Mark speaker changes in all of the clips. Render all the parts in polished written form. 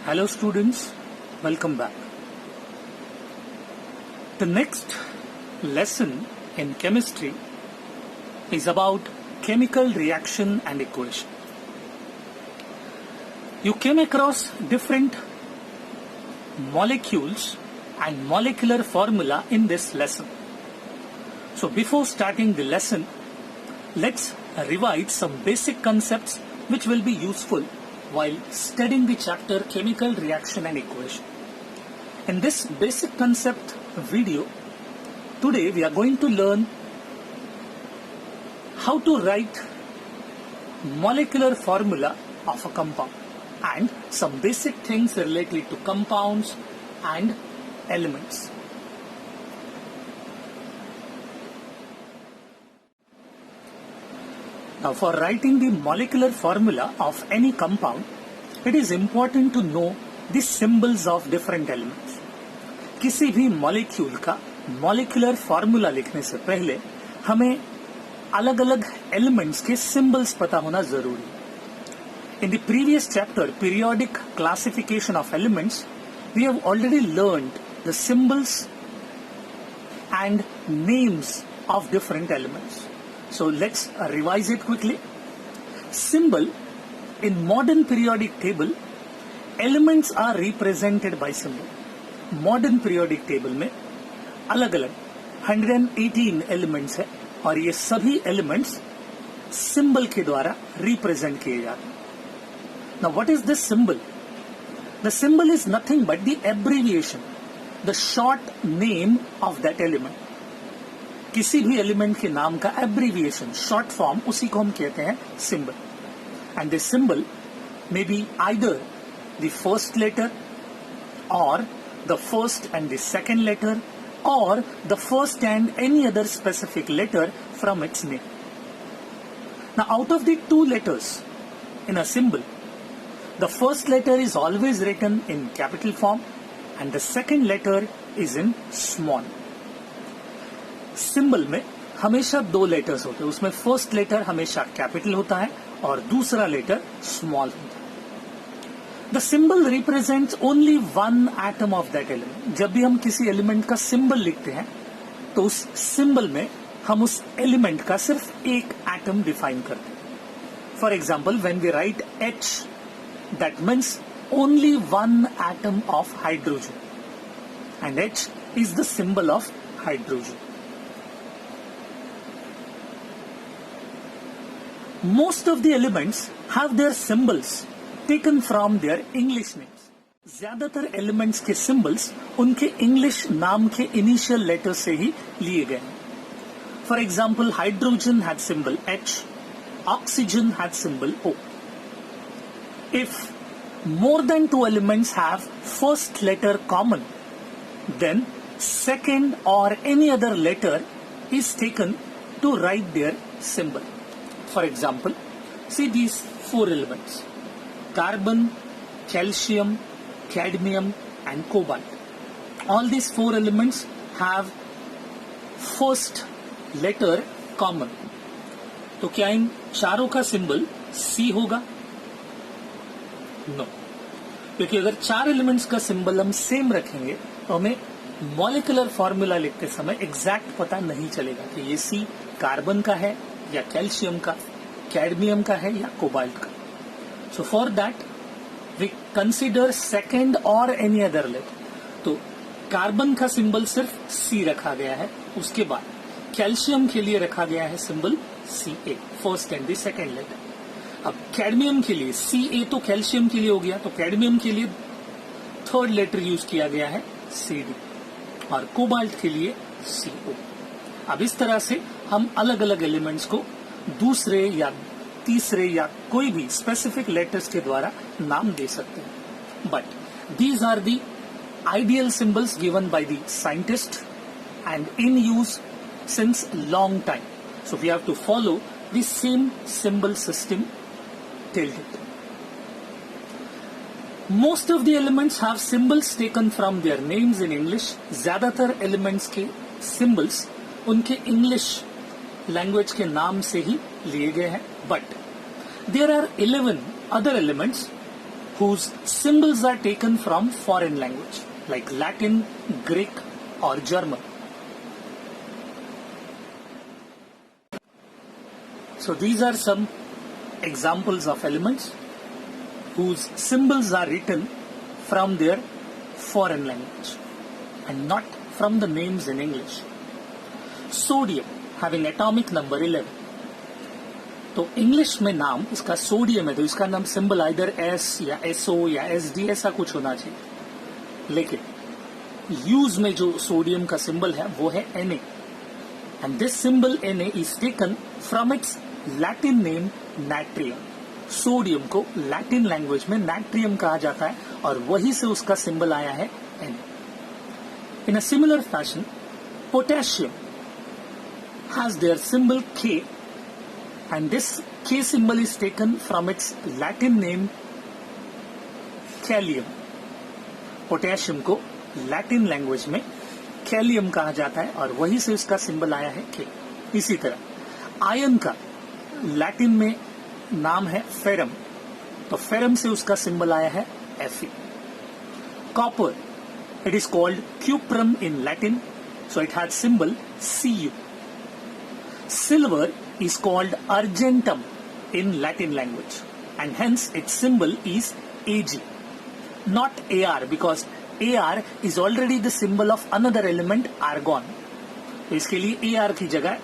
Speaker 1: Hello students, welcome back. The next lesson in chemistry is about chemical reaction and equation. You came across different molecules and molecular formula in this lesson. So before starting the lesson, let's revise some basic concepts which will be useful while studying the chapter Chemical Reaction and Equation. In this basic concept video, today we are going to learn how to write molecular formula of a compound and some basic things related to compounds and elements. Now, for writing the molecular formula of any compound, it is important to know the symbols of different elements. किसी भी molecule का molecular formula लिखने से पहले हमें अलग-अलग elements के symbols पता होना जरूरी है. In the previous chapter, periodic classification of elements, we have already learned the symbols and names of different elements. So let's revise it quickly. Symbol in modern periodic table, elements are represented by symbol. Modern periodic table में अलग-अलग 118 elements है और ये सभी elements symbol के द्वारा represent किए जाते हैं. Now what is this symbol? The symbol is nothing but the abbreviation, the short name of that element. किसी भी एलिमेंट के नाम का एब्रीविएशन शॉर्ट फॉर्म उसी को हम कहते हैं symbol. And this symbol may be either the first letter और the first and the second letter और the first and any other specific letter from its name. Now out of the two letters in a symbol, the first letter is always written in capital form and the second letter is in small. Symbol में हमेशा दो letters होते हैं, उसमें first letter हमेशा capital होता है और दूसरा लेटर स्मॉल होता है. The symbol represents only one atom of that element. जब भी हम किसी एलिमेंट का सिंबल लिखते हैं तो उस सिंबल में हम उस एलिमेंट का सिर्फ एक एटम डिफाइन करते हैं. For example, when we write H, that means only one atom of hydrogen and H is the symbol of hydrogen. Most of the elements have their symbols taken from their English names. ज्यादातर elements के symbols उनके English नाम के initial letters से ही लिए गए हैं. For example, hydrogen had symbol H, oxygen had symbol O. If more than two elements have first letter common, then second or any other letter is taken to write their symbol. For example, see these four elements: carbon, calcium, cadmium and cobalt. All these four elements have first letter common. तो क्या इन चारों का symbol C होगा? No. क्योंकि अगर चार elements का symbol हम सेम रखेंगे तो हमें मॉलिक्यूलर फॉर्मूला लिखते समय एग्जैक्ट पता नहीं चलेगा कि ये C कार्बन का है या कैल्शियम का, कैडमियम का है या कोबाल्ट का. So for that we consider second और एनी अदर लेटर. तो कार्बन का सिंबल सिर्फ C रखा गया है. उसके बाद कैल्शियम के लिए रखा गया है symbol Ca, first and the second letter. अब कैडमियम के लिए Ca तो कैल्शियम के लिए हो गया, तो कैडमियम के लिए थर्ड लेटर यूज किया गया है Cd और कोबाल्ट के लिए Co. अब इस तरह से हम अलग अलग एलिमेंट्स को दूसरे या तीसरे या कोई भी स्पेसिफिक लेटर्स के द्वारा नाम दे सकते हैं. But these are the ideal symbols given by the scientist and in use since long time. So we have to follow the same symbol system till date. Most of the elements have symbols taken from their names in English. ज्यादातर elements के symbols उनके English language के नाम से ही लिए गए हैं. But there are 11 other elements whose symbols are taken from foreign language like Latin, Greek or German. So these are some examples of elements whose symbols are written from their foreign language and not from the names in English. Sodium having atomic number 11. तो English में नाम इसका sodium है तो इसका नाम symbol either S या SO या एसडी ऐसा कुछ होना चाहिए, लेकिन यूज में जो सोडियम का सिंबल है वो है Na, and this symbol Na is taken from its Latin name natrium. Sodium को लैटिन लैंग्वेज में नाट्रियम कहा जाता है और वही से उसका सिंबल आया है Na. In a similar fashion potassium has their symbol K, and this K symbol is taken from its Latin name Kalium. Potassium को लैटिन लैंग्वेज में कैलियम कहा जाता है और वहीं से उसका सिंबल आया है K. इसी तरह आयन का लैटिन में नाम है फेरम, तो फेरम से उसका सिंबल आया है Fe. Copper, it is called cuprum in Latin, so it had symbol Cu. Silver is called argentum in Latin language and hence its symbol is Ag, not Ar, because Ar is already the symbol of another element argon. तो इसके लिए Ar की जगह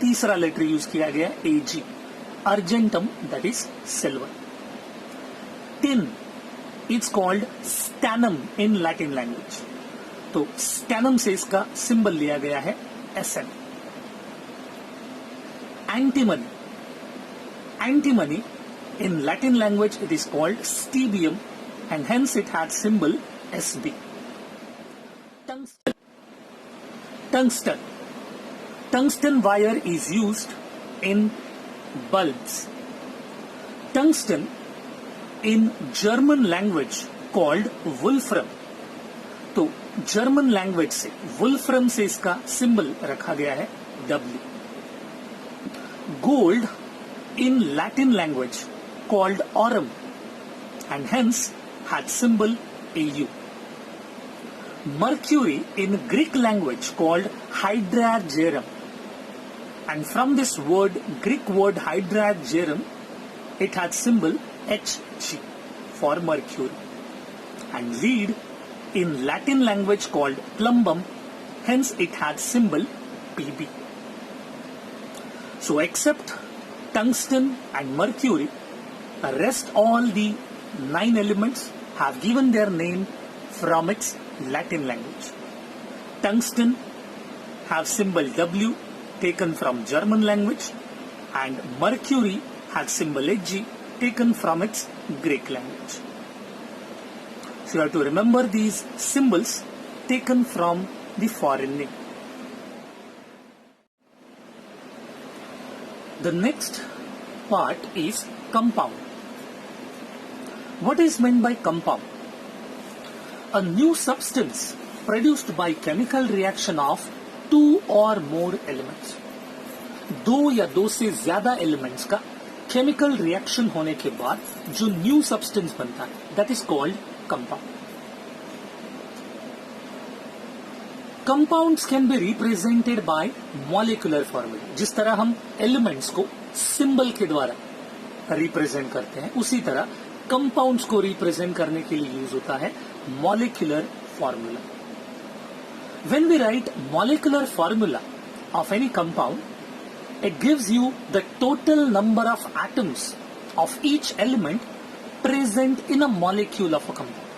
Speaker 1: तीसरा letter use किया गया Ag, argentum, that is silver. Tin is called stannum in Latin language, तो stannum से इसका सिंबल लिया गया है Sn. Antimony. Antimony in Latin language it is called stibbium and hence it had symbol Sb. Tungsten. Tungsten. Tungsten wire is used in bulbs. Tungsten in German language called Wolfram. तो German language से वुल्फ्रम से इसका symbol रखा गया है W. Gold in Latin language called aurum and hence had symbol Au. Mercury in Greek language called hydrargyrum, and from this word, Greek word hydrargyrum, it had symbol Hg for mercury. And lead in Latin language called plumbum, hence it had symbol Pb. So except tungsten and mercury, the rest all the 9 elements have given their name from its Latin language. Tungsten have symbol W taken from German language and mercury has symbol Hg taken from its Greek language. So you have to remember these symbols taken from the foreign name. The next part is compound. What is meant by compound? A new substance produced by chemical reaction of 2 or more elements. 2 या 2 से ज्यादा elements का chemical reaction होने के बाद जो new substance बनता है, that is called compound. Compounds can be represented by molecular formula. जिस तरह हम एलिमेंट्स को सिंबल के द्वारा रिप्रेजेंट करते हैं, उसी तरह कंपाउंड्स को रिप्रेजेंट करने के लिए यूज होता है molecular formula. When we write molecular formula of any compound, it gives you the total number of atoms of each element present in a molecule of a compound.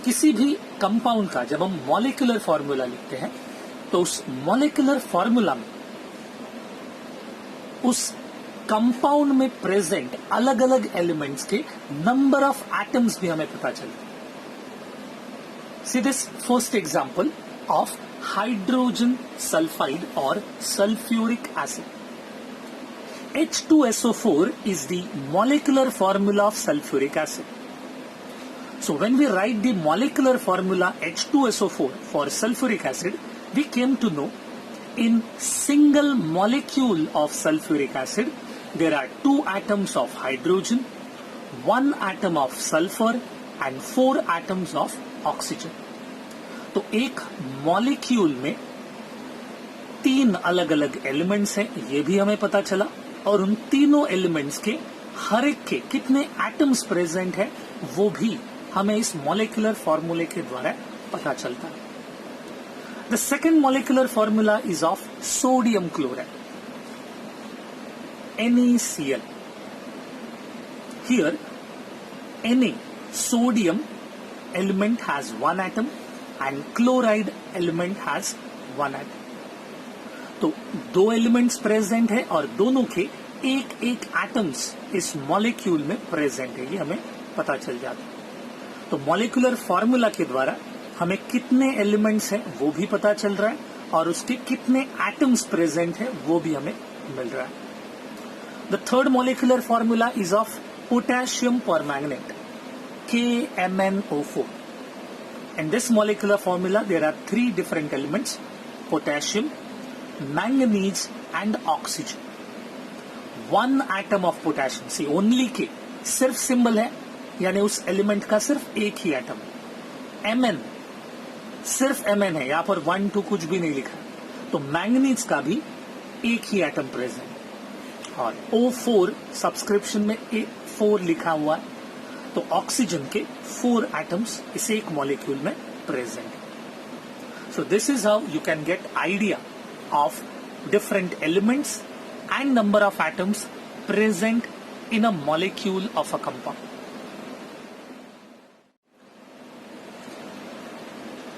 Speaker 1: किसी भी compound का जब हम मॉलिक्यूलर फॉर्मूला लिखते हैं तो उस molecular formula में उस कंपाउंड में प्रेजेंट अलग अलग एलिमेंट्स के नंबर ऑफ एटम्स भी हमें पता चलते हैं. See this first example of hydrogen sulphide और sulphuric acid. H2SO4 is the molecular formula of sulfuric acid. So when we write the molecular formula H2SO4 for sulfuric acid, we came to know in single molecule of sulfuric acid, there are 2 atoms of hydrogen, 1 atom of sulfur and 4 atoms of oxygen. तो एक molecule में 3 अलग अलग elements हैं, ये भी हमें पता चला, और उन तीनों एलिमेंट्स के हर एक के कितने एटम्स प्रेजेंट है वो भी हमें इस मॉलिक्यूलर फॉर्मूले के द्वारा पता चलता है. The second molecular formula is of sodium chloride, NaCl. Here, Na, sodium element has 1 atom and chloride element has 1 atom. तो 2 एलिमेंट्स प्रेजेंट है और दोनों के एक एक एटम्स इस मॉलिक्यूल में प्रेजेंट है, ये हमें पता चल जाता है. तो मॉलिक्यूलर फॉर्मूला के द्वारा हमें कितने एलिमेंट्स हैं वो भी पता चल रहा है और उसके कितने एटम्स प्रेजेंट है वो भी हमें मिल रहा है. The third molecular formula is of potassium permanganate, KMnO4. In this molecular formula there are 3 different elements: potassium, manganese and oxygen. 1 atom of potassium, see only K, सिर्फ सिंबल है यानी उस एलिमेंट का सिर्फ एक ही एटम. Mn सिर्फ Mn है, यहां पर 1 2 कुछ भी नहीं लिखा. तो मैंगनीज का भी एक ही एटम प्रेजेंट और O4 सब्सक्रिप्शन में 4 लिखा हुआ है. तो ऑक्सीजन के 4 एटम्स इस एक मॉलिक्यूल में प्रेजेंट है. So this is how you can get idea of different elements and number of atoms present in a molecule of a compound.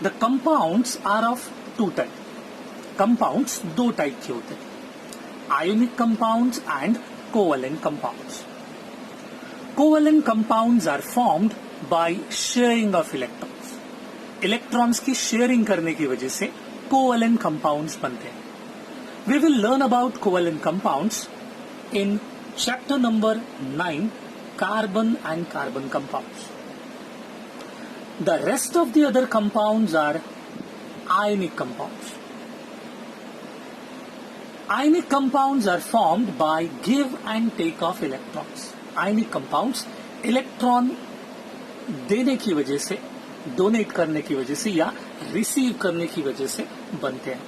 Speaker 1: The compounds are of 2 type. Compounds 2 type के होते हैं, ionic compounds and covalent compounds. Covalent compounds are formed by sharing of electrons. Electrons की sharing करने की वजह से covalent compounds बनते हैं. We will learn about covalent compounds in chapter number 9, carbon and carbon compounds. The rest of the other compounds are ionic compounds. Ionic compounds are formed by give and take of electrons. Ionic compounds electron देने की वजह से, donate करने की वजह से या receive करने की वजह से बनते हैं.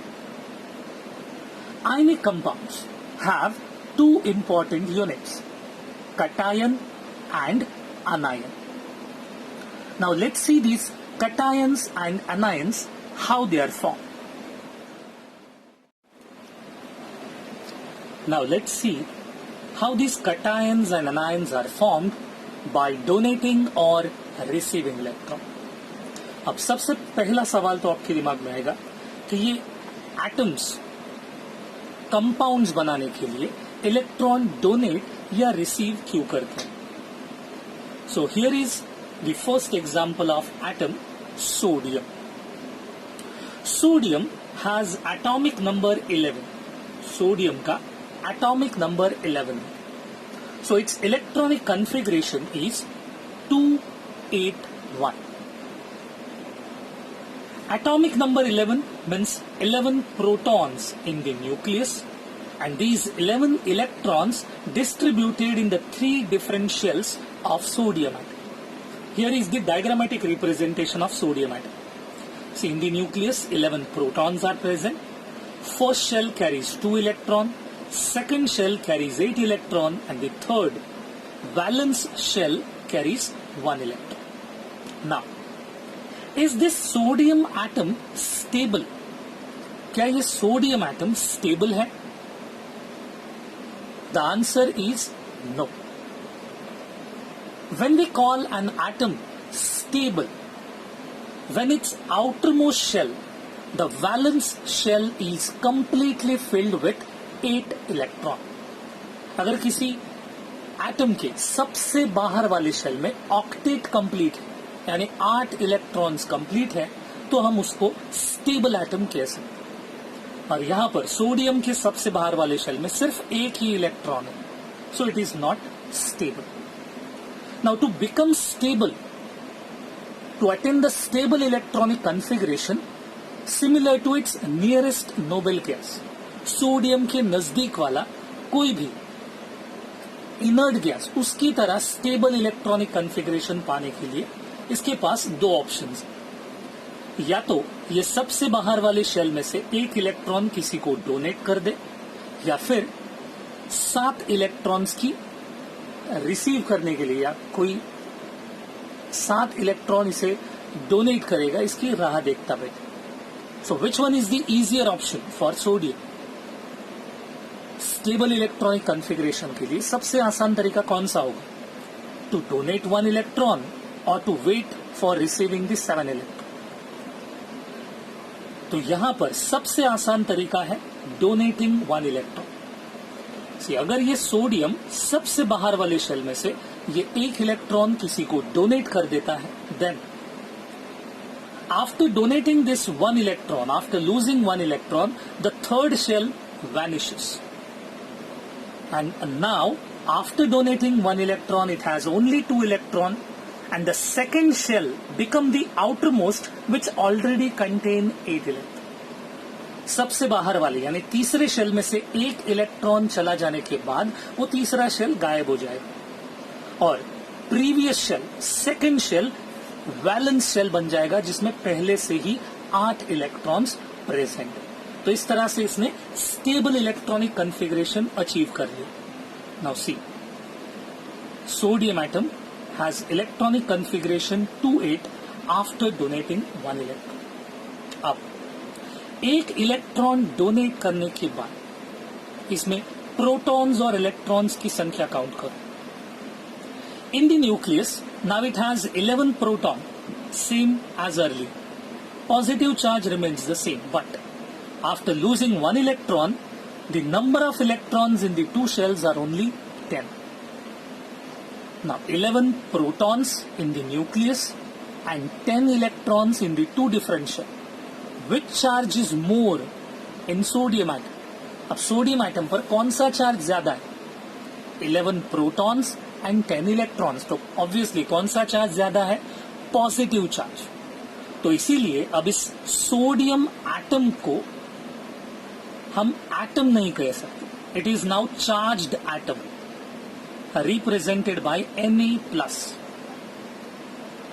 Speaker 1: Ionic compounds have 2 important units, cation and anion. Now let's see these cations and anions, how they are formed. Now let's see how these cations and anions are formed by donating or receiving electron. अब सबसे पहला सवाल तो आपके दिमाग में आएगा कि ये एटम्स कंपाउंड्स बनाने के लिए इलेक्ट्रॉन डोनेट या रिसीव क्यों करते हैं. So here is the first example of atom, sodium. Sodium has atomic number 11. Sodium का atomic number 11. So its electronic configuration is 281. Atomic number 11 means 11 protons in the nucleus, and these 11 electrons distributed in the 3 different shells of sodium atom. Here is the diagrammatic representation of sodium atom. See, in the nucleus 11 protons are present. First shell carries 2 electrons. Second shell carries 8 electron and the third valence shell carries 1 electron. Now, is this sodium atom stable? क्या ये sodium atom stable है? The answer is no. When we call an atom stable, when its outermost shell, the valence shell is completely filled with 8 electron. अगर किसी atom के सबसे बाहर वाले shell में ऑक्टेट कंप्लीट है, यानी 8 इलेक्ट्रॉन्स कंप्लीट है, तो हम उसको स्टेबल एटम कह सकते हैं. और यहां पर सोडियम के सबसे बाहर वाले शेल में सिर्फ एक ही इलेक्ट्रॉन है, so it is not stable. Now to become stable, to attain the stable electronic configuration similar to its nearest noble gas, sodium के नजदीक वाला कोई भी इनर्ट गैस उसकी तरह स्टेबल इलेक्ट्रॉनिक कॉन्फ़िगरेशन पाने के लिए इसके पास दो ऑप्शंस हैं। या तो ये सबसे बाहर वाले शेल में से एक इलेक्ट्रॉन किसी को डोनेट कर दे, या फिर 7 इलेक्ट्रॉन्स की रिसीव करने के लिए या कोई 7 इलेक्ट्रॉन इसे डोनेट करेगा, इसकी राह देखता बैठे। So which one is the easier option for sodium? Stable electronic configuration के लिए सबसे आसान तरीका कौन सा होगा? टू डोनेट 1 इलेक्ट्रॉन और to wait for receiving the 7 electron. तो यहां पर सबसे आसान तरीका है डोनेटिंग 1 इलेक्ट्रॉन। अगर ये सोडियम सबसे बाहर वाले शेल में से ये एक इलेक्ट्रॉन किसी को डोनेट कर देता है, then after donating this 1 electron, after losing 1 electron, the third shell vanishes. And now, after donating 1 electron, it has only 2 electron, and the second shell become the outermost, which already contain 8 electron. सबसे बाहर वाले यानी तीसरे shell में से एक electron चला जाने के बाद वो तीसरा शेल गायब हो जाएगा और previous shell, second shell valence shell बन जाएगा जिसमें पहले से ही 8 इलेक्ट्रॉन्स प्रेजेंट है। तो इस तरह से इसने स्टेबल इलेक्ट्रॉनिक कॉन्फ़िगरेशन अचीव कर लिया। Now see, sodium atom has electronic configuration 2-8 after donating 1 electron. अब एक इलेक्ट्रॉन डोनेट करने के बाद इसमें प्रोटॉन्स और इलेक्ट्रॉन्स की संख्या काउंट करो। In the nucleus now it has 11 proton, same as early. Positive charge remains the same, but after losing 1 electron, the number of electrons in the 2 shells are only 10. Now 11 protons in the nucleus and 10 electrons in the 2 different shells. Which charge is more in sodium atom? अब sodium atom पर कौन सा चार्ज ज्यादा है? 11 protons and 10 electrons. तो obviously कौन सा चार्ज ज्यादा है? Positive charge. तो इसीलिए अब इस सोडियम एटम को हम एटम नहीं कह सकते। It is now charged atom represented by Na+।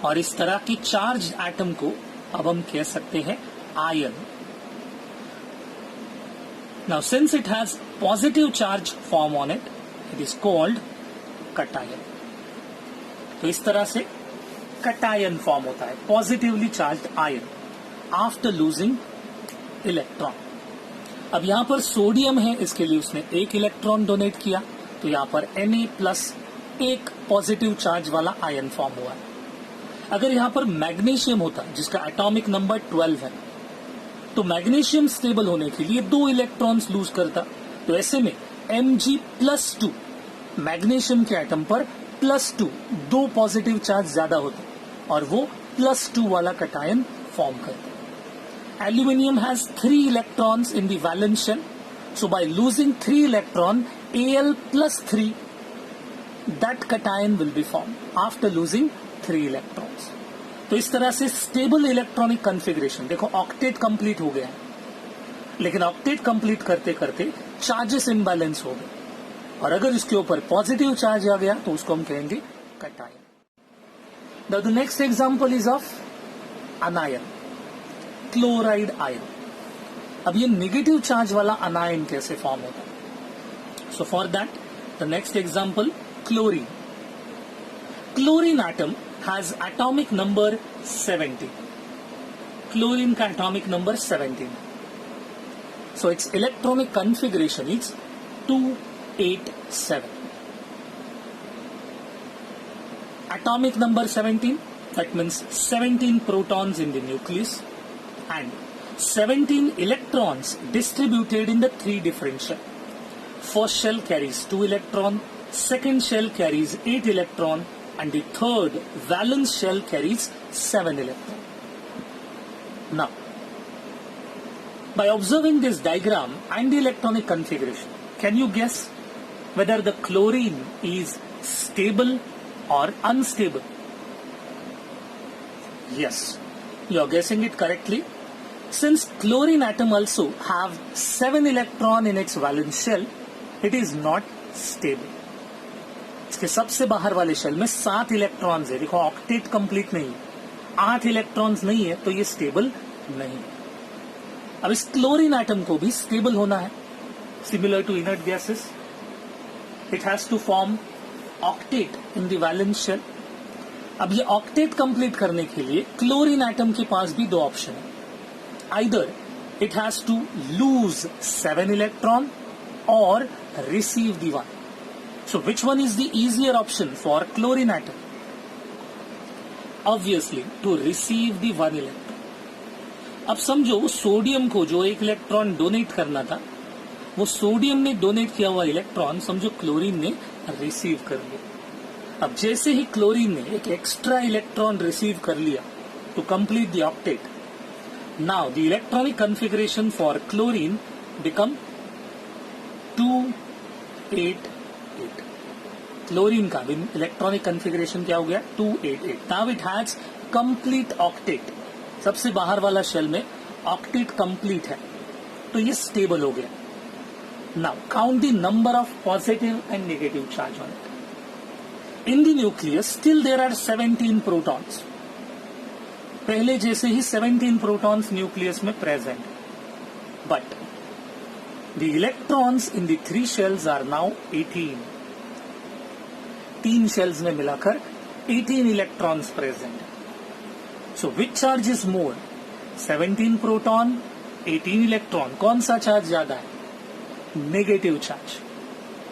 Speaker 1: और इस तरह की चार्ज्ड एटम को अब हम कह सकते हैं ion. Now since it has positive charge form on it, it is called cation. तो इस तरह से कटायन फॉर्म होता है, positively charged ion after losing electron. अब यहां पर सोडियम है, इसके लिए उसने एक इलेक्ट्रॉन डोनेट किया, तो यहां पर Na+ एक पॉजिटिव चार्ज वाला आयन फॉर्म हुआ है। अगर यहां पर मैग्नीशियम होता जिसका एटॉमिक नंबर 12 है, तो मैग्नीशियम स्टेबल होने के लिए 2 इलेक्ट्रॉन्स लूज करता। तो ऐसे में Mg+2 मैग्नीशियम के एटम पर +2 2 पॉजिटिव चार्ज ज्यादा होते और वो +2 वाला कटायन फॉर्म करता। Aluminium has 3 electrons in the valence shell. So by losing 3 electron, Al+3, that cation will be formed after losing 3 electrons. तो इस तरह से स्टेबल इलेक्ट्रॉनिक कॉन्फ़िगरेशन, देखो ऑक्टेट कंप्लीट हो गया है, लेकिन ऑक्टेट कंप्लीट करते करते चार्जेस इम्बैलेंस हो गए और अगर इसके ऊपर पॉजिटिव चार्ज आ गया तो उसको हम कहेंगे cation. The next example is of अनायन, chloride ion. अब ये नेगेटिव चार्ज वाला अनायन कैसे फॉर्म होता है? So for that the next example, chlorine. Chlorine atom has atomic number 17। Chlorine का atomic number 17। So its electronic configuration is 287। Atomic number 17, that means 17 protons in the nucleus and 17 electrons distributed in the 3 different shells. First shell carries 2 electrons, second shell carries 8 electrons, and the third valence shell carries 7 electrons. Now, by observing this diagram and the electronic configuration, can you guess whether the chlorine is stable or unstable? Yes, you are guessing it correctly. Since chlorine atom also have 7 electron in its valence shell, it is not stable. इसके सबसे बाहर वाले shell में 7 electrons है। देखो octet complete नहीं है, 8 electrons नहीं है, तो ये स्टेबल नहीं है। अब इस क्लोरीन एटम को भी स्टेबल होना है, similar to inert gases, it has to form octet in the valence shell. अब ये ऑक्टेट कंप्लीट करने के लिए क्लोरीन एटम के पास भी 2 ऑप्शन है, either it has to lose 7 electron or receive the 1। So which one is the easier option for chlorine atom? Obviously to receive the 1 electron. अब समझो सोडियम को जो 1 इलेक्ट्रॉन डोनेट करना था, वो सोडियम ने डोनेट किया हुआ इलेक्ट्रॉन समझो क्लोरीन ने रिसीव कर लिया। अब जैसे ही क्लोरीन ने एक एक्स्ट्रा इलेक्ट्रॉन रिसीव कर लिया to complete the octet, now the electronic configuration for chlorine become 288। Chlorine का इलेक्ट्रॉनिक कॉन्फ़िगरेशन क्या हो गया 288। Now it has complete octet, सबसे बाहर वाला शेल में ऑक्टेट कंप्लीट है, तो ये स्टेबल हो गया। Now count the number of positive and negative charge on it. In the nucleus still there are 17 protons, पहले जैसे ही 17 प्रोटॉन्स न्यूक्लियस में present, but the electrons in the 3 shells are now 18। 3 shells में मिलाकर 18 electrons present. So which charge is more, 17 proton 18 electron, कौन सा चार्ज ज्यादा है? Negative charge.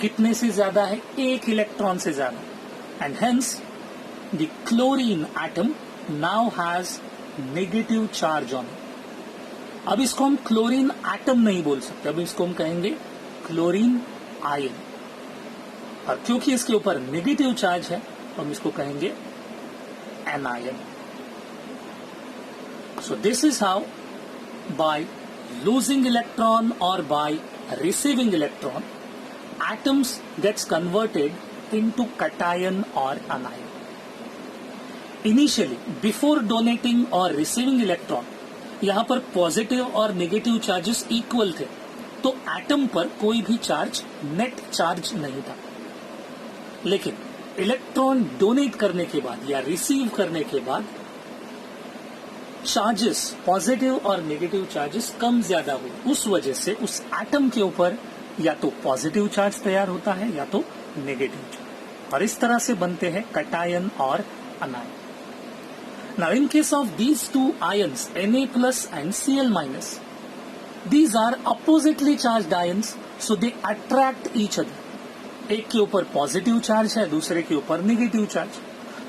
Speaker 1: कितने से ज्यादा है? 1 इलेक्ट्रॉन से ज्यादा। And hence the chlorine atom now has negative charge on it. अब इसको हम क्लोरीन एटम नहीं बोल सकते, अब इसको हम कहेंगे क्लोरीन आयन, और क्योंकि इसके ऊपर नेगेटिव चार्ज है हम इसको कहेंगे anion. So this is how by losing electron और by receiving electron atoms gets converted into cation or anion. Initially, before donating or receiving electron, यहाँ पर पॉजिटिव और नेगेटिव चार्जेस इक्वल थे, तो एटम पर कोई भी चार्ज नेट चार्ज नहीं था। लेकिन इलेक्ट्रॉन डोनेट करने के बाद या रिसीव करने के बाद चार्जेस, पॉजिटिव और नेगेटिव चार्जेस कम ज्यादा हुए, उस वजह से उस एटम के ऊपर या तो पॉजिटिव चार्ज तैयार होता है या तो नेगेटिव चार्ज, और इस तरह से बनते हैं कटायन और अनायन। Now in case of these two ions, Na plus and Cl minus, these are oppositely charged ions, so they attract each other. एक के ऊपर पॉजिटिव चार्ज है, दूसरे के ऊपर नेगेटिव चार्ज,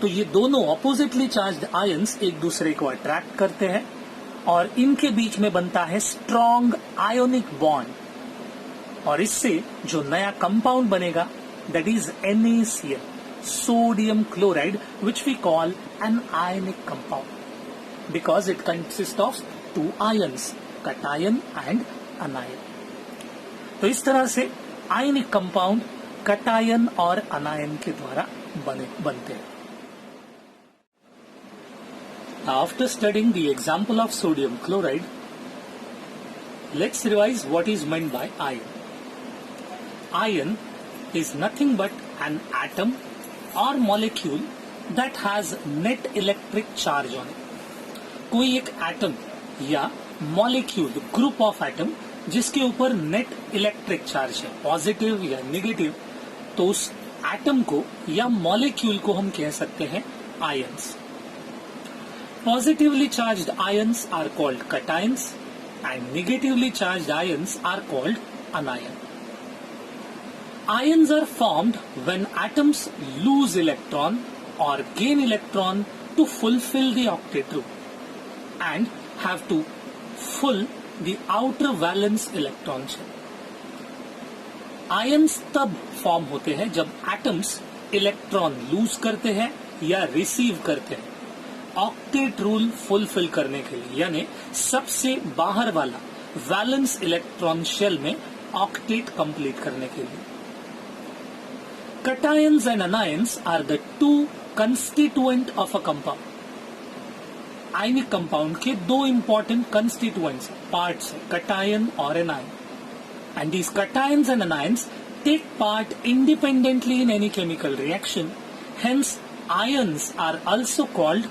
Speaker 1: तो ये दोनों ऑपोजिटली चार्ज्ड आयंस एक दूसरे को अट्रैक्ट करते हैं और इनके बीच में बनता है स्ट्रॉन्ग आयोनिक बॉन्ड, और इससे जो नया कंपाउंड बनेगा that is NaCl, sodium chloride, which we call an ionic compound because it consists of 2 ions, cation and anion. तो इस तरह से आयनिक कंपाउंड कटायन और अनायन के द्वारा बनते हैं। After studying the example of sodium chloride, let's revise what is meant by ion. Ion is nothing but an atom or molecule that has net electric charge on it. कोई एक atom या molecule, group of atom जिसके ऊपर net electric charge है, positive या negative, तो उस atom को या मॉलिक्यूल को हम कह सकते हैं ions. Positively charged ions are called cations and negatively charged ions are called anion. Ions are formed when atoms lose electron or gain electron to fulfill the octet rule and have to fill the outer valence electron shell. Ions तब form होते हैं जब atoms electron lose करते हैं या receive करते हैं octet rule fulfil करने के लिए, यानी सबसे बाहर वाला वैलेंस इलेक्ट्रॉन शेल में ऑक्टेट कंप्लीट करने के लिए। Cations and anions are the two constituent of a compound. Ionic compound के 2 इंपॉर्टेंट कंस्टिट्यूएंट्स, पार्ट्स है, cation और anion, and these cations and anions take part independently in any chemical reaction. Hence, ions are also called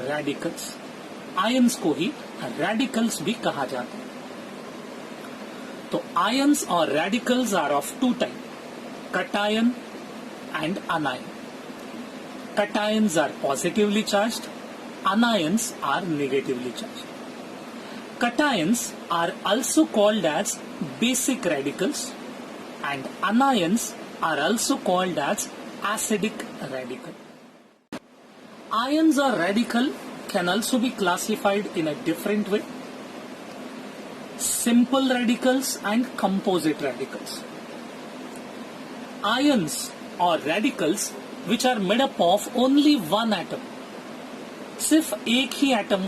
Speaker 1: radicals. Ions को ही radicals भी कहा जाता है. तो ions or radicals are of two types, cation and anion. Cations are positively charged, anions are negatively charged. Cations are also called as basic radicals and anions are also called as acidic radical. Ions or radical can also be classified in a different way. Simple radicals and composite radicals. Ions or radicals which are made up of only one atom, सिर्फ एक ही atom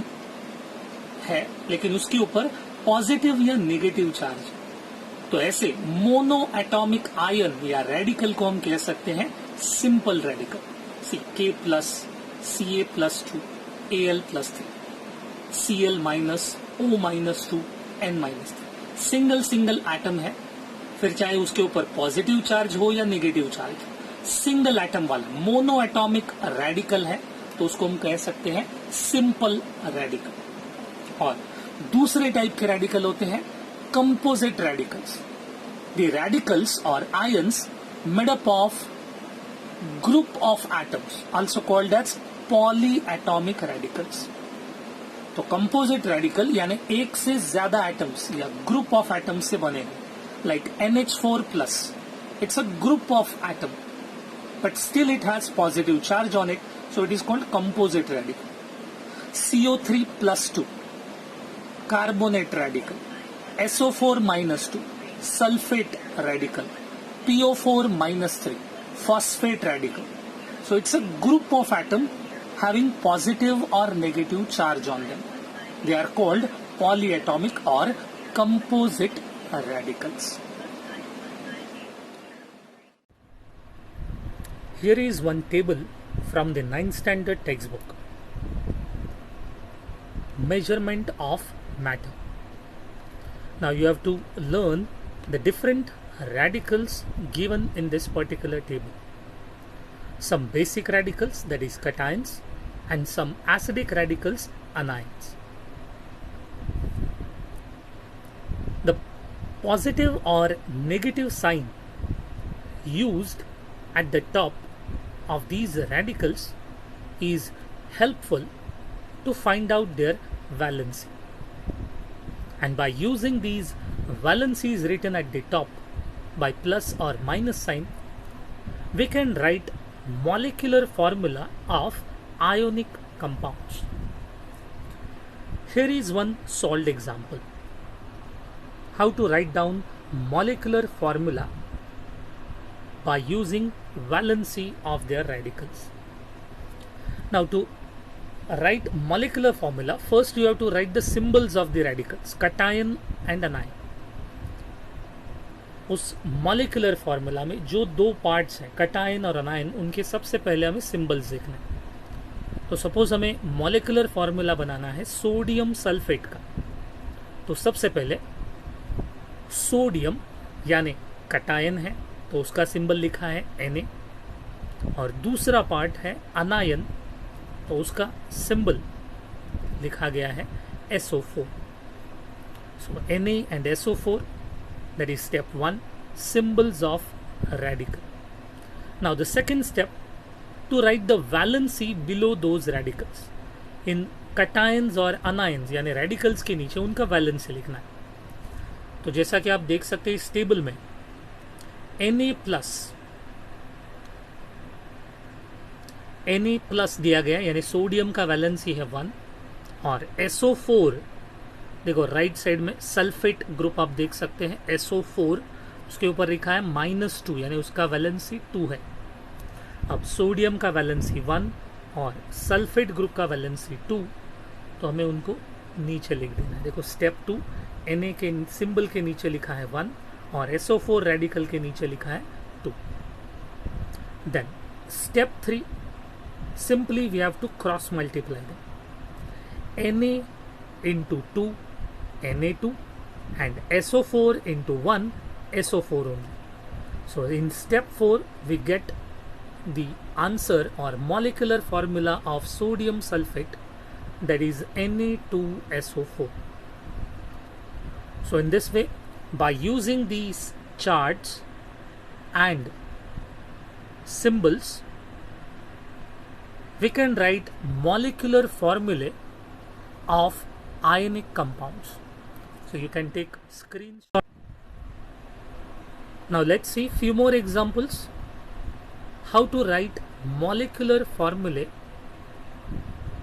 Speaker 1: है लेकिन उसके ऊपर positive या negative charge, तो ऐसे mono atomic ion या रेडिकल को हम कह सकते हैं simple radical. C K plus C A plus 2 A L plus 3 C L minus O minus 2 N minus 3. Single atom है, फिर चाहे उसके ऊपर पॉजिटिव चार्ज हो या नेगेटिव चार्ज, सिंगल एटम वाला मोनो एटॉमिक रेडिकल है तो उसको हम कह सकते हैं सिंपल रेडिकल. और दूसरे टाइप के रेडिकल होते हैं composite radicals. The radicals or ions made up of group of atoms also called as poly atomic radicals. तो कंपोजिट रेडिकल यानी एक से ज्यादा एटम्स या ग्रुप ऑफ एटम्स से बने हैं, like NH4+. It's a group of atom but still it has positive charge on it, so it is called composite radical. CO3+2 carbonate radical, SO4-2 sulfate radical, PO4-3 phosphate radical. So it's a group of atom having positive or negative charge on them. They are called polyatomic or composite radicals. Here is one table from the 9th standard textbook. Measurement of matter. Now you have to learn the different radicals given in this particular table. Some basic radicals, that is cations, and some acidic radicals, anions. The positive or negative sign used at the top of these radicals is helpful to find out their valency, and by using these valencies written at the top by plus or minus sign, we can write molecular formula of ionic compounds. Here is one solved example. How to write down molecular formula by using valency of their radicals. Now to write molecular formula, first you have to write the symbols of the radicals, cation and anion. उस molecular formula में जो दो parts हैं cation और anion, उनके सबसे पहले हमें symbols देखने हैं. तो suppose हमें molecular formula बनाना है सोडियम सल्फेट का, तो सबसे पहले सोडियम यानी cation है तो उसका सिंबल लिखा है Na, और दूसरा पार्ट है अनायन तो उसका सिंबल लिखा गया है SO4. So Na and SO4, that is step 1, symbols of radical. Now the second step, to write the valency below those radicals. In cations और anions यानी radicals के नीचे उनका valency लिखना है. तो जैसा कि आप देख सकते हैं इस टेबल में Na प्लस दिया गया यानी सोडियम का वैलेंसी है 1, और SO4 देखो राइट साइड में सल्फेट ग्रुप आप देख सकते हैं SO4, उसके ऊपर लिखा है -2 यानी उसका वैलेंसी 2 है. अब सोडियम का वैलेंसी 1 और सल्फेट ग्रुप का वैलेंसी 2, तो हमें उनको नीचे लिख देना है. देखो स्टेप 2, Na के सिंबल के नीचे लिखा है 1 और SO4 रेडिकल के नीचे लिखा है 2. Then step 3, simply we have to cross multiply them. Na into 2 Na2 and SO4 into 1 SO4 only. So in step 4, we get the answer or molecular formula of sodium sulfate, that is Na2SO4. So in this way, by using these charts and symbols, we can write molecular formulae of ionic compounds. So you can take screenshot. Now let's see few more examples how to write molecular formulae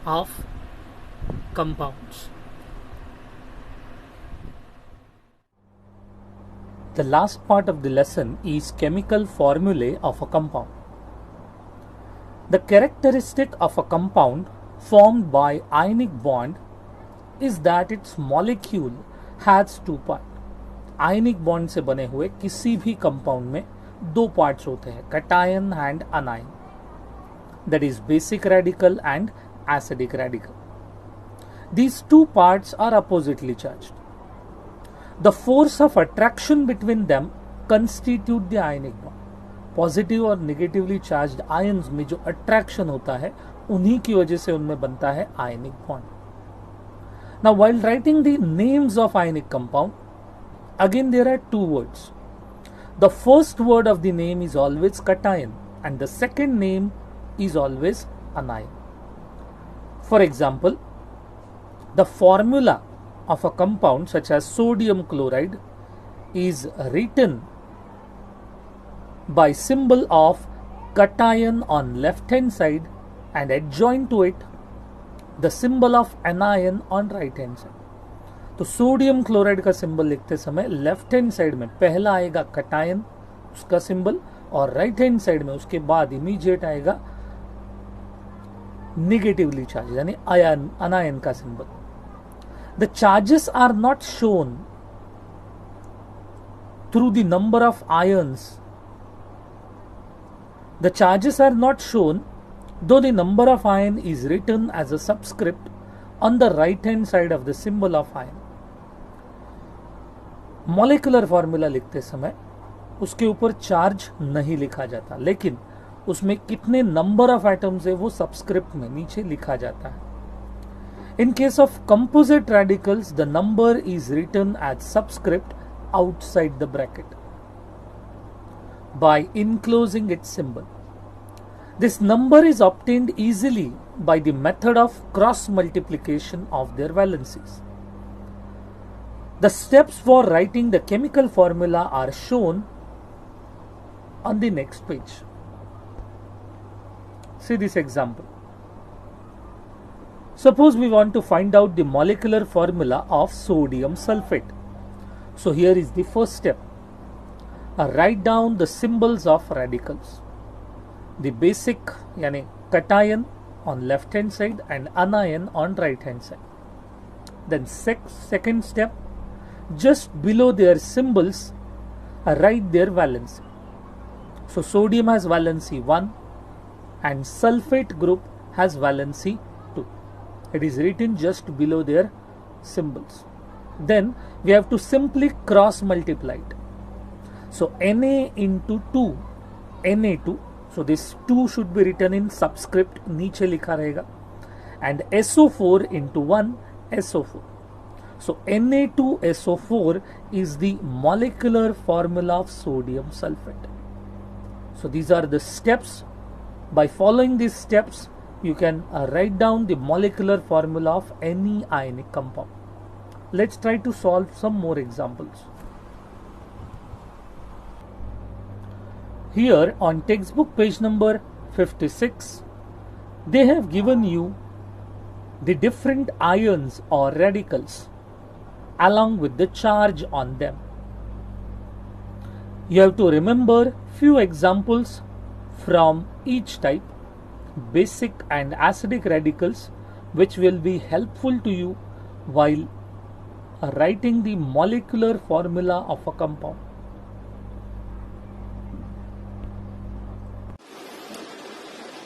Speaker 1: of compounds. The last part of the lesson is chemical formulae of a compound. The characteristic of a compound formed by ionic bond is that its molecule has two parts. Ionic bond से बने हुए किसी भी compound में दो parts होते हैं, cation and अनायन, that is basic radical and acidic radical. These two parts are oppositely charged. The force of attraction between them constitute the ionic bond. Positive और नेगेटिवली चार्ज्ड आयंस में जो attraction होता है उन्हीं की वजह से उनमें बनता है ionic bond. Now while writing the names of ionic compound, again there are two words. The first word of the name is always cation and the second name is always anion. For example, the formula of a compound such as sodium chloride is written by symbol of cation on left hand side and adjoined to it the symbol of anion on right hand side. तो sodium chloride का symbol लिखते समय left hand side में पहला आएगा cation उसका symbol और right hand side में उसके बाद इमीडिएट आएगा नेगेटिवली चार्ज यानी आयन अनायन का symbol. The charges are not shown through the number of ions. The charges are not shown though the number of ion is written as a subscript on the right hand side of the symbol of ion. Molecular formula लिखते समय उसके ऊपर charge नहीं लिखा जाता, लेकिन उसमें कितने नंबर ऑफ एटम्स है वो सबस्क्रिप्ट में नीचे लिखा जाता है. In case of composite radicals the number is written as subscript outside the bracket by enclosing its symbol. This number is obtained easily by the method of cross multiplication of their valencies. The steps for writing the chemical formula are shown on the next page. See this example. Suppose we want to find out the molecular formula of sodium sulfate. So here is the first step. Write down the symbols of radicals. The basic yani cation on left hand side and anion on right hand side. Then second step, just below their symbols write their valency. So sodium has valency 1 and sulfate group has valency 2. It is written just below their symbols. Then we have to simply cross multiply it. So Na into 2 Na2. So this 2 should be written in subscript नीचे लिखा रहेगा and SO4 into 1 SO4. So Na2SO4 is the molecular formula of sodium sulfate. So these are the steps. By following these steps you can write down the molecular formula of any ionic compound. Let's try to solve some more examples. Here on textbook page number 56, they have given you the different ions or radicals along with the charge on them. You have to remember few examples from each type, basic and acidic radicals, which will be helpful to you while writing the molecular formula of a compound.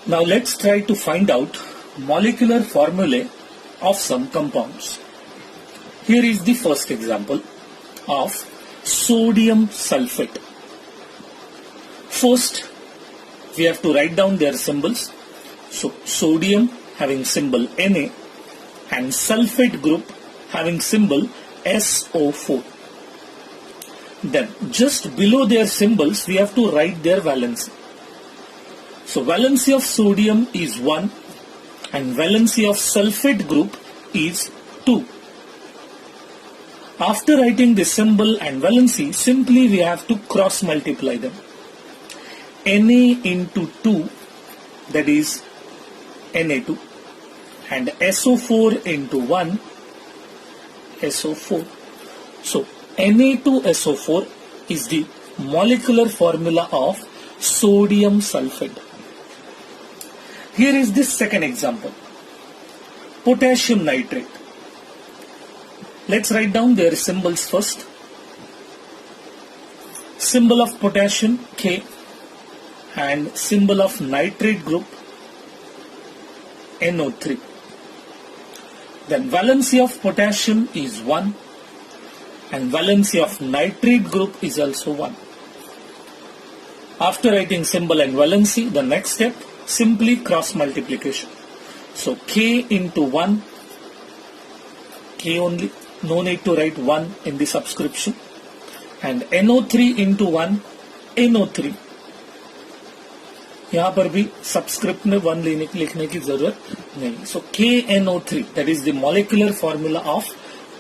Speaker 1: Now let's try to find out molecular formulae of some compounds. Here is the first example of sodium sulfate. First, we have to write down their symbols. So sodium having symbol Na and sulfate group having symbol SO4. Then just below their symbols we have to write their valency. So valency of sodium is 1 and valency of sulfate group is 2. After writing the symbol and valency, simply we have to cross multiply them. Na into 2, that is Na2, and SO4 into 1, SO4. So Na2SO4 is the molecular formula of sodium sulfate. Here is the second example. Potassium nitrate. Let's write down their symbols first. Symbol of potassium K and symbol of nitrate group NO3. Then valency of potassium is 1 and valency of nitrate group is also 1. After writing symbol and valency, the next step, simply cross multiplication. So K into 1, K only, no need to write 1 in the subscription, and NO3 into 1, NO3. यहाँ पर भी subscript में 1 लिखने की जरूरत नहीं. So KNO3, that is the molecular formula of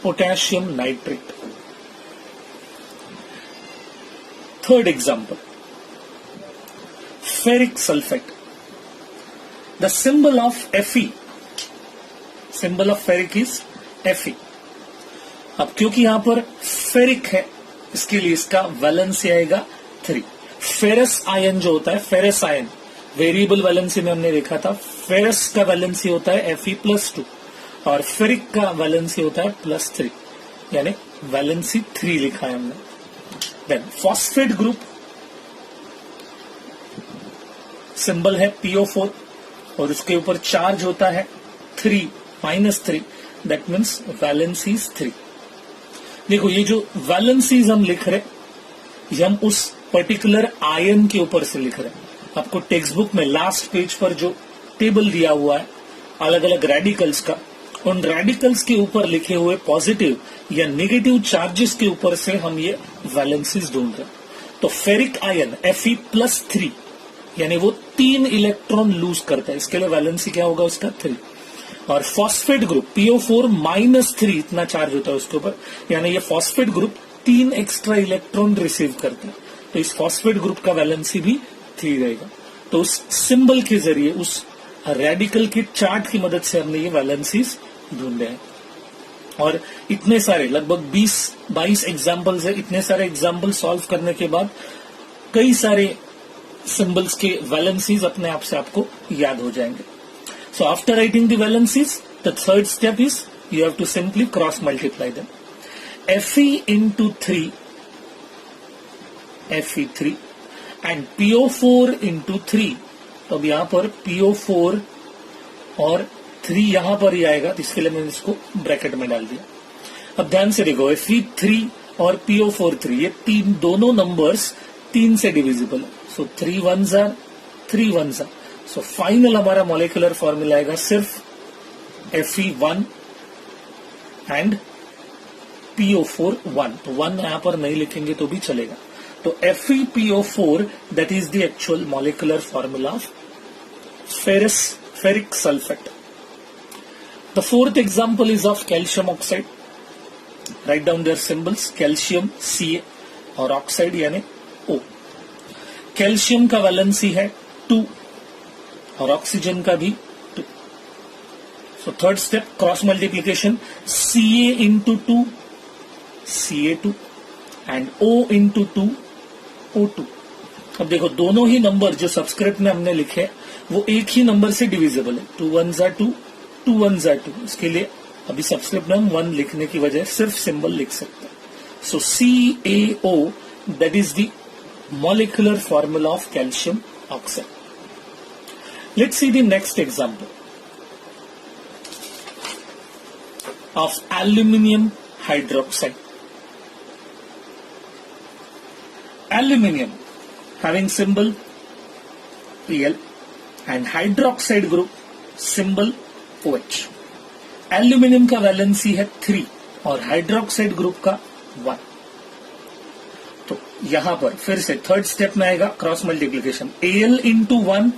Speaker 1: potassium nitrate. Third example, ferric sulfate. The symbol of Fe, symbol of ferric is Fe. अब क्योंकि यहाँ पर फेरिक है, इसके लिए इसका वैलेंसी आएगा 3. फेरस आयन जो होता है, फेरस आयन वेरिएबल वैलेंसी में हमने देखा था, फेरस का वैलेंसी होता है Fe+2 और फेरिक का वैलेंसी होता है +3, यानी वैलेंसी 3 लिखा है हमने. देन फॉस्फेट ग्रुप, सिंबल है PO4 और उसके ऊपर चार्ज होता है 3, -3, दैट मीन्स वैलेंसी 3. देखो ये जो वैलेंसीज हम लिख रहे, ये हम उस पर्टिकुलर आयन के ऊपर से लिख रहे हैं. आपको टेक्स्ट बुक में लास्ट पेज पर जो टेबल दिया हुआ है अलग अलग रेडिकल्स का, उन रेडिकल्स के ऊपर लिखे हुए पॉजिटिव या नेगेटिव चार्जेस के ऊपर से हम ये वैलेंसीज ढूंढ रहे हैं. तो फेरिक आयन Fe+3 यानी वो 3 इलेक्ट्रॉन लूज करता है, इसके लिए वैलेंसी क्या होगा उसका 3. और फॉस्फेट ग्रुप PO4 -3 इतना चार्ज होता है उसके ऊपर, यानी ये phosphate group 3 extra electron receive करता है, तो इस फॉस्फेट ग्रुप का वैलेंसी भी 3 रहेगा. तो उस सिंबल के जरिए, उस रेडिकल के चार्ट की मदद से हमने ये वैलेंसीज ढूंढे हैं. और इतने सारे लगभग 20-22 एग्जाम्पल्स है. इतने सारे एग्जाम्पल सॉल्व करने के बाद कई सारे सिंबल्स के वैलेंसीज अपने आप से आपको याद हो जाएंगे. So after writing the valencies, the third step is you have to simply cross multiply them. Fe into 3, Fe3 and PO4 into 3. तो अब यहाँ पर PO4 और 3 यहाँ पर ही आएगा, तो इसके लिए मैंने इसको ब्रैकेट में डाल दिया. अब ध्यान से देखो, Fe3 और PO4 3, ये तीन दोनों नंबर्स 3 से डिविजिबल है. सो 3 1s are 3 1s are. So final हमारा मॉलिक्यूलर फॉर्मूला आएगा सिर्फ Fe1 एंड PO4 1. तो 1 यहां पर नहीं लिखेंगे तो भी चलेगा. तो FePO4, that is the actual molecular formula of ferric sulphate. The fourth example is of calcium oxide. Write down their symbols, calcium Ca और ऑक्साइड यानी O. कैल्शियम का वैलेंसी है 2 और ऑक्सीजन का भी 2. So third step, cross multiplication, Ca into 2 Ca2 and O into 2 O2. अब देखो दोनों ही नंबर जो सबस्क्रिप्ट में हमने लिखे वो एक ही नंबर से डिविजिबल है. 2 1s are 2, 2 1s are 2. इसके लिए अभी सबस्क्रिप्ट में हम 1 लिखने की वजह सिर्फ सिंबल लिख सकते हैं. सो CaO, that is the molecular formula of calcium oxide. Let's see the next example of aluminium hydroxide. Aluminium having symbol Al and hydroxide group symbol OH. Aluminium का वैलेंसी है 3 और हाइड्रोक्साइड ग्रुप का 1. तो यहां पर फिर से थर्ड स्टेप में आएगा cross multiplication. Al into 1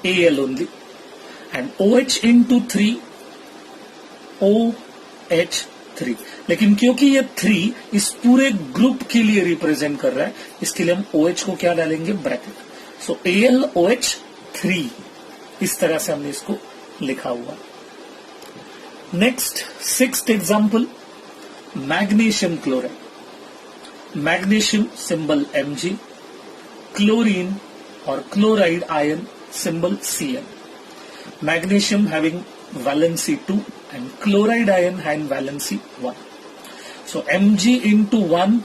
Speaker 1: Al only and OH into 3 OH3. लेकिन क्योंकि ये 3 इस पूरे ग्रुप के लिए रिप्रेजेंट कर रहा है, इसके लिए हम OH को क्या डालेंगे, ब्रैकेट. सो AlOH3 इस तरह से हमने इसको लिखा हुआ. Next 6th example, magnesium chloride. Magnesium symbol Mg, chlorine और chloride ion symbol Cl. Magnesium having valency 2 and chloride ion having valency 1. So Mg into 1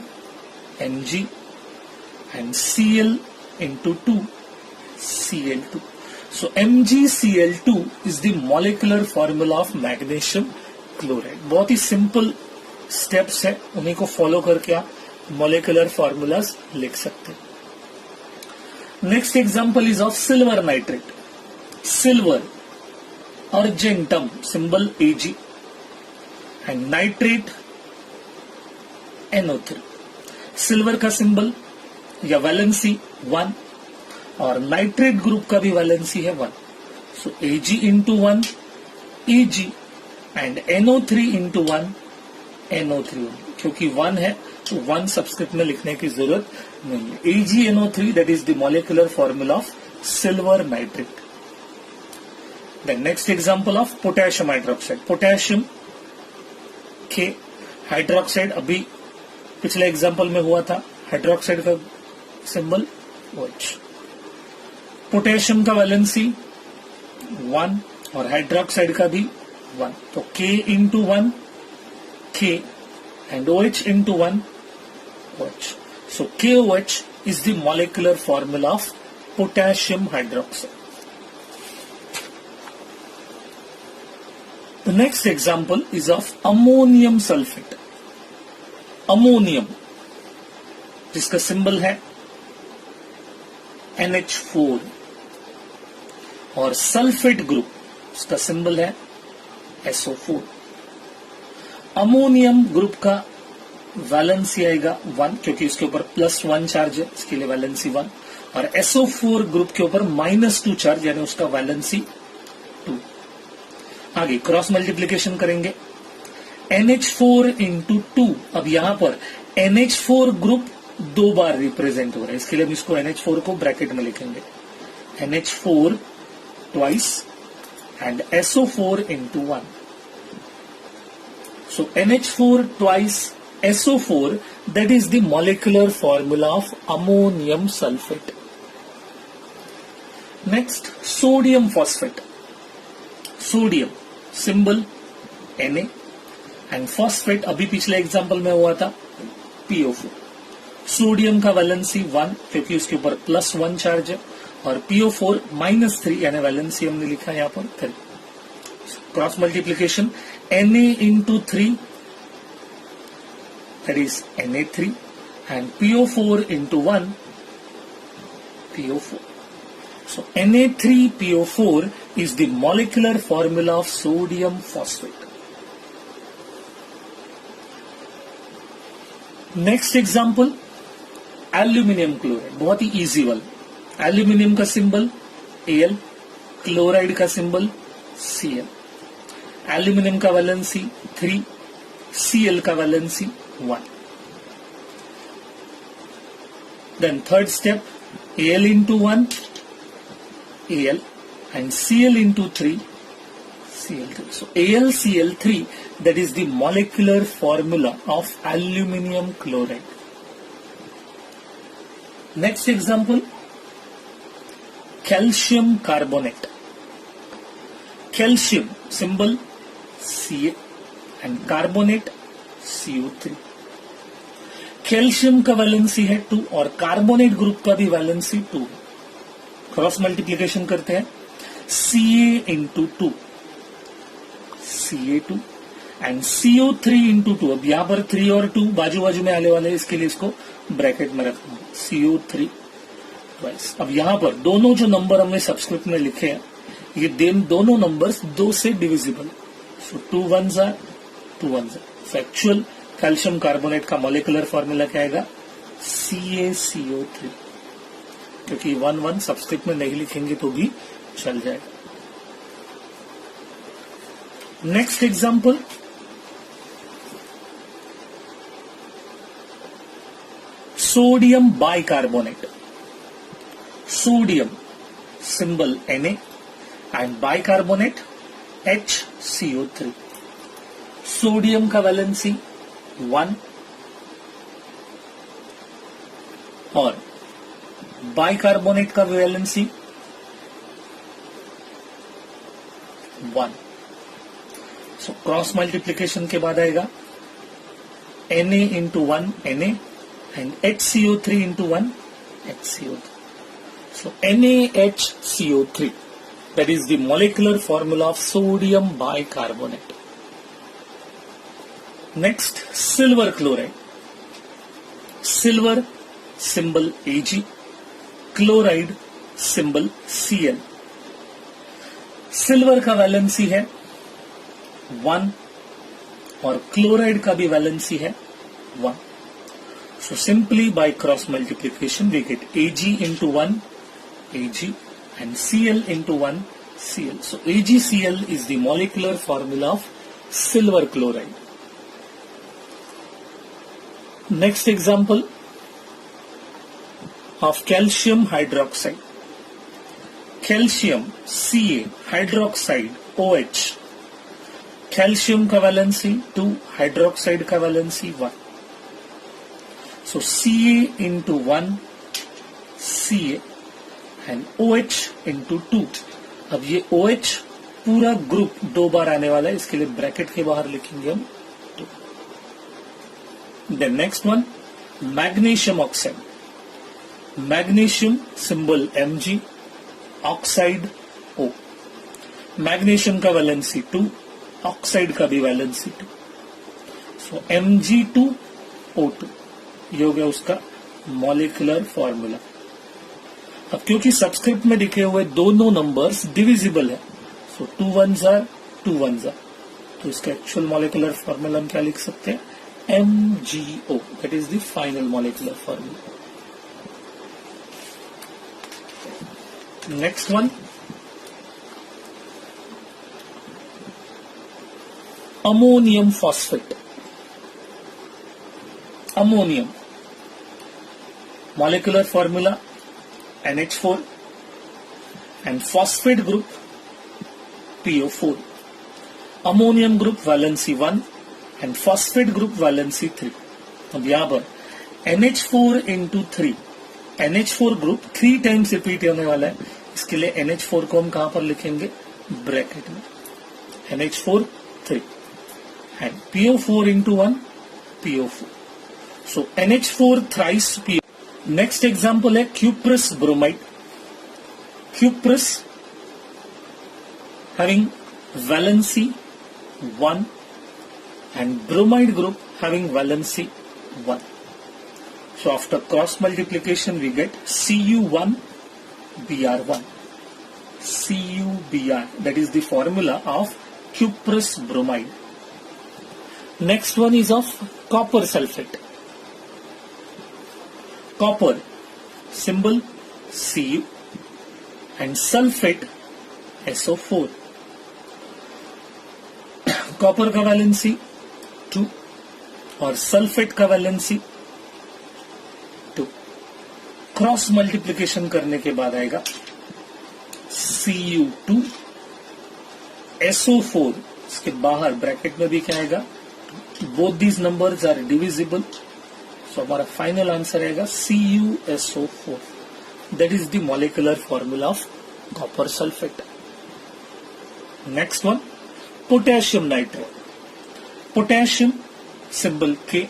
Speaker 1: Mg and Cl into 2 Cl2. So MgCl2 is the molecular formula of magnesium chloride. बहुत ही simple steps है, उन्हीं को follow करके आप molecular formulas लिख सकते हैं. Next example is of silver nitrate. Silver, argentum, symbol Ag, and nitrate NO3. Silver का सिंबल या वैलेंसी 1 और नाइट्रेट ग्रुप का भी वैलेंसी है 1. सो Ag into 1 Ag and NO3 into 1 NO3. क्योंकि 1 है तो 1 सबस्क्रिप्ट में लिखने की जरूरत नहीं है. AgNO3, that is the molecular formula of silver nitrate. The next example of potassium hydroxide. Potassium के हाइड्रोक्साइड अभी पिछले एग्जाम्पल में हुआ था, हाइड्रोक्साइड का सिंबल OH. पोटेशियम का वैलेंसी 1 और हाइड्रोक्साइड का भी 1. तो K into 1 K and OH into 1 OH. So KOH is the molecular formula of potassium hydroxide. The next example is of ammonium sulfate. Ammonium, जिसका सिंबल है NH4 और sulphate group, उसका symbol है SO4. Ammonium group का valency आएगा 1 क्योंकि इसके ऊपर +1 चार्ज है, इसके लिए वैलेंसी 1. और SO4 ग्रुप के ऊपर -2 चार्ज, यानी उसका वैलेंसी 2. आगे क्रॉस मल्टीप्लीकेशन करेंगे. NH4 into 2. अब यहां पर NH4 ग्रुप 2 बार रिप्रेजेंट हो रहा है, इसके लिए हम इसको NH4 को ब्रैकेट में लिखेंगे. NH4 twice and SO4 into 1. So NH4 twice SO4, that is the molecular formula of ammonium sulfate. Next, sodium phosphate. Sodium symbol Na and phosphate अभी पिछले एग्जाम्पल में हुआ था PO4. सोडियम का वैलेंसी 1 क्योंकि उसके ऊपर +1 चार्ज है और PO4 -3 यानी वैलेंसी हमने लिखा है यहां पर 3. Cross multiplication Na into 3, that is Na3, and PO4 into 1 PO4. So Na3PO4 is the molecular formula of sodium phosphate. Next example, aluminium chloride. बहुत ही इजी वाला. एल्यूमिनियम का सिंबल Al, क्लोराइड का सिंबल Cl. एल्यूमिनियम का valency 3, Cl का valency 1. Then third step, Al into 1 Al and Cl into 3 Cl3. So AlCl3, that is the molecular formula of aluminium chloride. Next example, calcium carbonate. Calcium symbol Ca and carbonate CO3. Calcium का valency है 2 और carbonate group का भी valency 2 है. Cross multiplication करते हैं. Ca into 2 Ca2 and CO3 into 2. अब यहां पर 3 और 2 बाजू बाजू में आने वाले हैं, इसके लिए इसको ब्रैकेट में रखना CO3 ट्वाइस। अब यहां पर दोनों जो नंबर हमने सबस्क्रिप्ट में लिखे हैं ये दोनों नंबर्स 2 से divisible, so 2 1s are 2 1s are। Actual calcium carbonate का मॉलिक्यूलर फॉर्मूला क्या आएगा CaCO3, क्योंकि 1 1 सबस्क्रिप्ट में नहीं लिखेंगे तो भी चल जाएगा। Next example, sodium bicarbonate. Sodium symbol Na and bicarbonate HCO3। Sodium का वैलेंसी 1 और बाइकार्बोनेट का वैलेंसी 1। सो क्रॉस मल्टीप्लीकेशन के बाद आएगा Na into 1 Na and HCO3 into 1 HCO3. So NaHCO3, that is the molecular formula of sodium bicarbonate. Next, silver chloride. Silver symbol Ag, chloride symbol Cl. Silver का valency है 1 और chloride का भी valency है 1। So simply by cross multiplication we get Ag into 1 Ag and Cl into 1 Cl. So AgCl is the molecular formula of silver chloride. Next example of calcium hydroxide. Calcium Ca hydroxide OH. Calcium का valency 2, hydroxide का valency 1। So Ca into 1 Ca and OH into 2। अब ये OH पूरा group 2 बार आने वाला है, इसके लिए ब्रैकेट के बाहर लिखेंगे हम 2। Then next one, magnesium oxide. Magnesium symbol Mg, oxide O। Magnesium का वैलेंसी 2, ऑक्साइड का भी वैलेंसी 2। सो Mg2O2 ये हो गया उसका मॉलिक्यूलर फॉर्मूला। अब क्योंकि सबस्क्रिप्ट में लिखे हुए दोनों नंबर्स डिविजिबल है, सो 2 1s are 2 1s are, तो इसका एक्चुअल मॉलिक्यूलर फॉर्मूला हम क्या लिख सकते हैं MgO, that is the final molecular formula. Next one, ammonium phosphate. Ammonium molecular formula NH4 and phosphate group PO4. Ammonium group valency 1 and phosphate group valency 3. अब यहां पर NH4 into 3, NH4 group 3 times repeat होने वाला है, इसके लिए NH4 को हम कहां पर लिखेंगे ब्रैकेट में, NH4 3 and PO4 into 1 PO4. So NH4 thrice PO. Next example है cuprous bromide. Cuprous having valency 1 and bromide group having valency 1। So after cross multiplication we get Cu1 Br1, CuBr, that is the formula of cuprous bromide. Next one is of copper sulfate. Copper symbol Cu and sulfate SO4. Copper का valency 2 और sulphate का valency 2। Cross multiplication करने के बाद आएगा Cu2 SO4, इसके बाहर bracket में भी क्या आएगा, both these numbers are divisible, so हमारा फाइनल आंसर आएगा CuSO4, that is the molecular formula of copper sulphate. Next one, potassium nitrate. Potassium symbol K,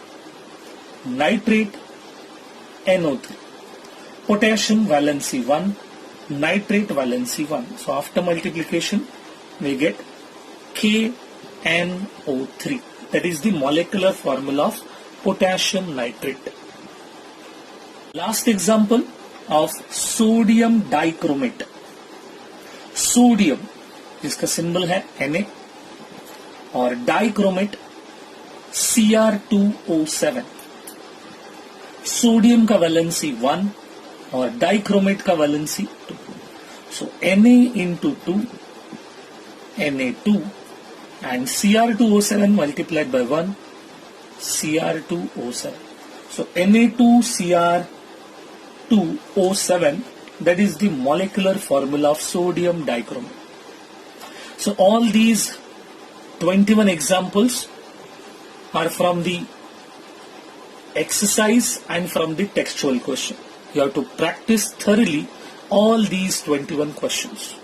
Speaker 1: nitrate NO3। Potassium valency 1, nitrate valency 1. So after multiplication we get KNO3. That is the molecular formula of potassium nitrate. Last example of sodium dichromate. Sodium जिसका symbol है Na और dichromate Cr2O7. Sodium का valency 1 और dichromate का valency 2. So Na into 2, Na2 and Cr2O7 multiplied by 1, Cr2O7. So Na2Cr2O7, that is the molecular formula of sodium dichromate. So all these 21 examples are from the exercise and from the textual question. You have to practice thoroughly all these 21 questions.